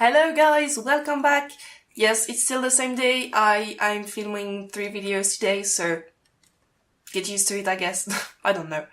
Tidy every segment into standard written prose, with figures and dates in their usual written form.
Hello guys, welcome back. Yes, it's still the same day. I'm filming 3 videos today, so get used to it, I guess. I don't know.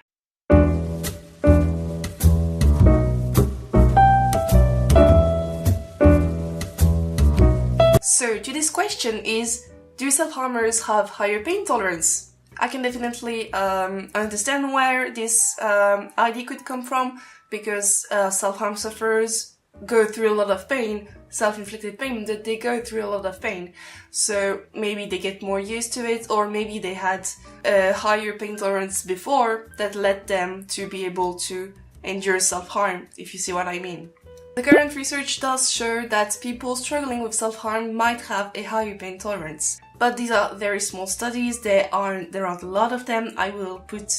So today's question is, do self-harmers have higher pain tolerance? I can definitely understand where this idea could come from, because self-harm sufferers go through a lot of pain, self-inflicted pain, that they go through a lot of pain. So maybe they get more used to it, or maybe they had a higher pain tolerance before that led them to be able to endure self-harm, if you see what I mean. The current research does show that people struggling with self-harm might have a higher pain tolerance. But these are very small studies, there aren't a lot of them. I will put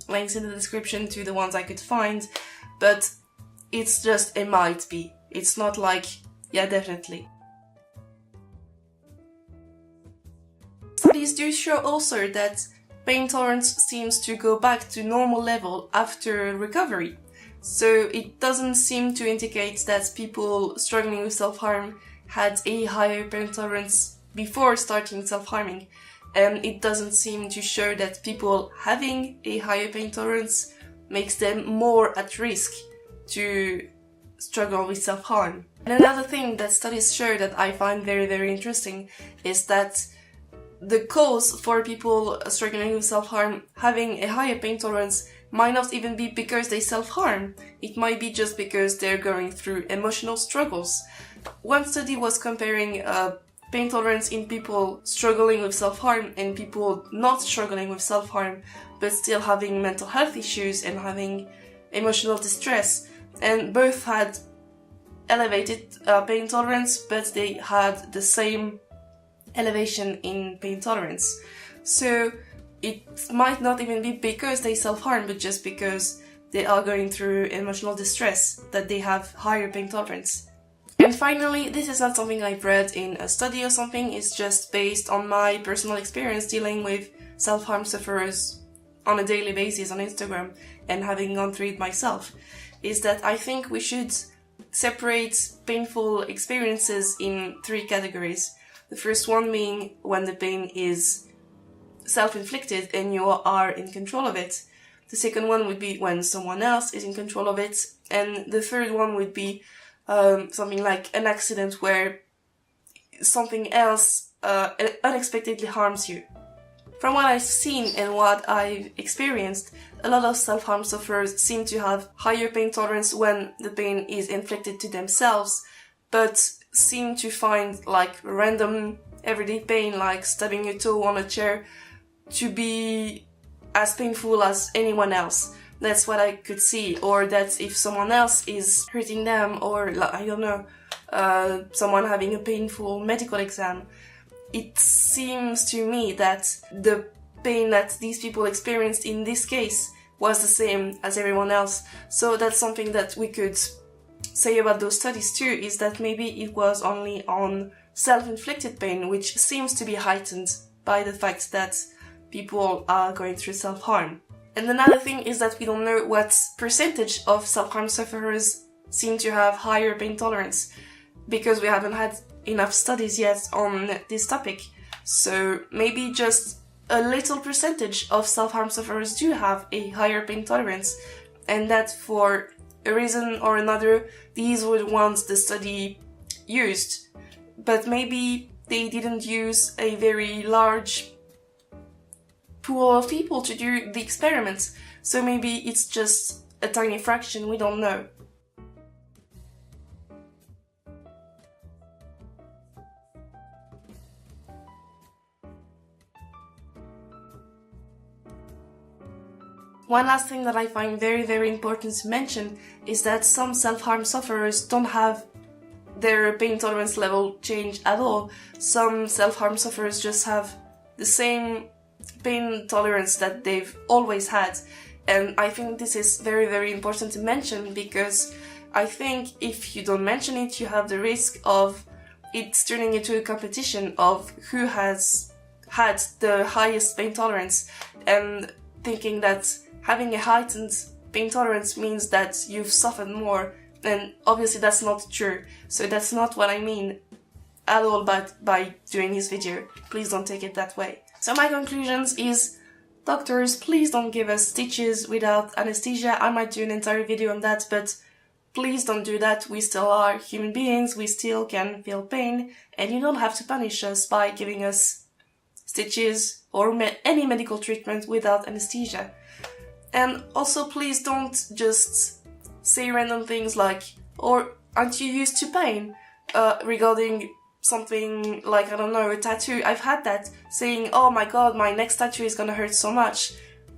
links in the description to the ones I could find, but it's just a might be. It's not like, yeah, definitely. Studies do show also that pain tolerance seems to go back to normal level after recovery. So it doesn't seem to indicate that people struggling with self-harm had a higher pain tolerance before starting self-harming. And it doesn't seem to show that people having a higher pain tolerance makes them more at risk to struggle with self-harm. And another thing that studies show that I find very, very interesting is that the cause for people struggling with self-harm having a higher pain tolerance might not even be because they self-harm. It might be just because they're going through emotional struggles. One study was comparing pain tolerance in people struggling with self-harm and people not struggling with self-harm but still having mental health issues and having emotional distress. And both had elevated pain tolerance, but they had the same elevation in pain tolerance. So it might not even be because they self-harm, but just because they are going through emotional distress that they have higher pain tolerance. And finally, this is not something I've read in a study or something, it's just based on my personal experience dealing with self-harm sufferers on a daily basis on Instagram and having gone through it myself, is that I think we should separate painful experiences in 3 categories. The first one being when the pain is self-inflicted and you are in control of it. The second one would be when someone else is in control of it. And the third one would be something like an accident where something else unexpectedly harms you. From what I've seen and what I've experienced, a lot of self-harm sufferers seem to have higher pain tolerance when the pain is inflicted to themselves, but seem to find like random everyday pain, like stubbing your toe on a chair, to be as painful as anyone else. That's what I could see. Or that if someone else is hurting them, or I don't know, someone having a painful medical exam, it seems to me that the pain that these people experienced in this case was the same as everyone else. So that's something that we could say about those studies too, is that maybe it was only on self-inflicted pain, which seems to be heightened by the fact that people are going through self-harm. And another thing is that we don't know what percentage of self-harm sufferers seem to have higher pain tolerance, because we haven't had enough studies yet on this topic. So maybe just a little percentage of self-harm sufferers do have a higher pain tolerance, and that for a reason or another, these were the ones the study used. But maybe they didn't use a very large pool of people to do the experiments, so maybe it's just a tiny fraction, we don't know. One last thing that I find very, very important to mention is that some self-harm sufferers don't have their pain tolerance level change at all. Some self-harm sufferers just have the same pain tolerance that they've always had. And I think this is very, very important to mention, because I think if you don't mention it, you have the risk of it turning into a competition of who has had the highest pain tolerance, and thinking that having a heightened pain tolerance means that you've suffered more And obviously that's not true, so that's not what I mean at all by doing this video. Please don't take it that way. So my conclusions is, doctors, please don't give us stitches without anesthesia. I might do an entire video on that, but please don't do that. We still are human beings, we still can feel pain, and you don't have to punish us by giving us stitches or any medical treatment without anesthesia. And also please don't just say random things like, or aren't you used to pain? Regarding something like, I don't know, a tattoo. I've had that, saying, oh my god, my next tattoo is gonna hurt so much.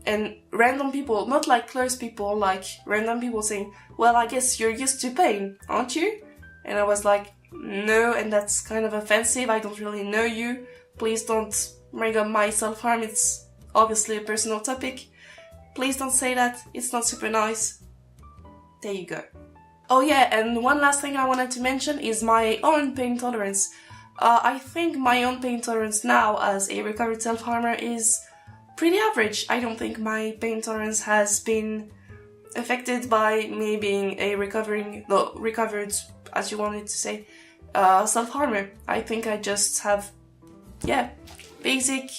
And random people, not like close people, like random people saying, well, I guess you're used to pain, aren't you? And I was like, no, and that's kind of offensive, I don't really know you. Please don't bring up my self-harm, it's obviously a personal topic. Please don't say that, it's not super nice. There you go. Oh yeah, and one last thing I wanted to mention is my own pain tolerance. I think my own pain tolerance now as a recovered self-harmer is pretty average. I don't think my pain tolerance has been affected by me being a recovered, as you wanted to say, self-harmer. I think I just have, yeah, basic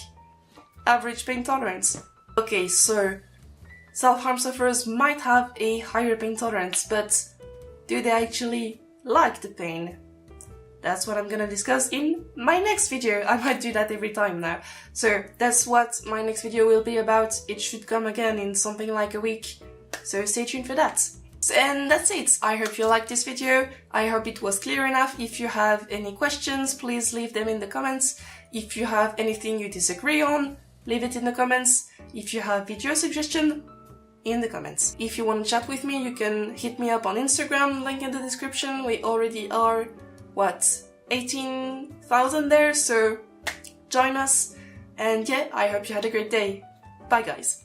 average pain tolerance. Okay, so self-harm sufferers might have a higher pain tolerance, but do they actually like the pain? That's what I'm gonna discuss in my next video. I might do that every time now. So that's what my next video will be about. It should come again in something like a week, so stay tuned for that. And that's it. I hope you liked this video. I hope it was clear enough. If you have any questions, please leave them in the comments. If you have anything you disagree on, leave it in the comments. If you have video suggestion, in the comments. If you want to chat with me, you can hit me up on Instagram, link in the description. We already are, what, 18,000 there, so join us. And yeah, I hope you had a great day. Bye guys.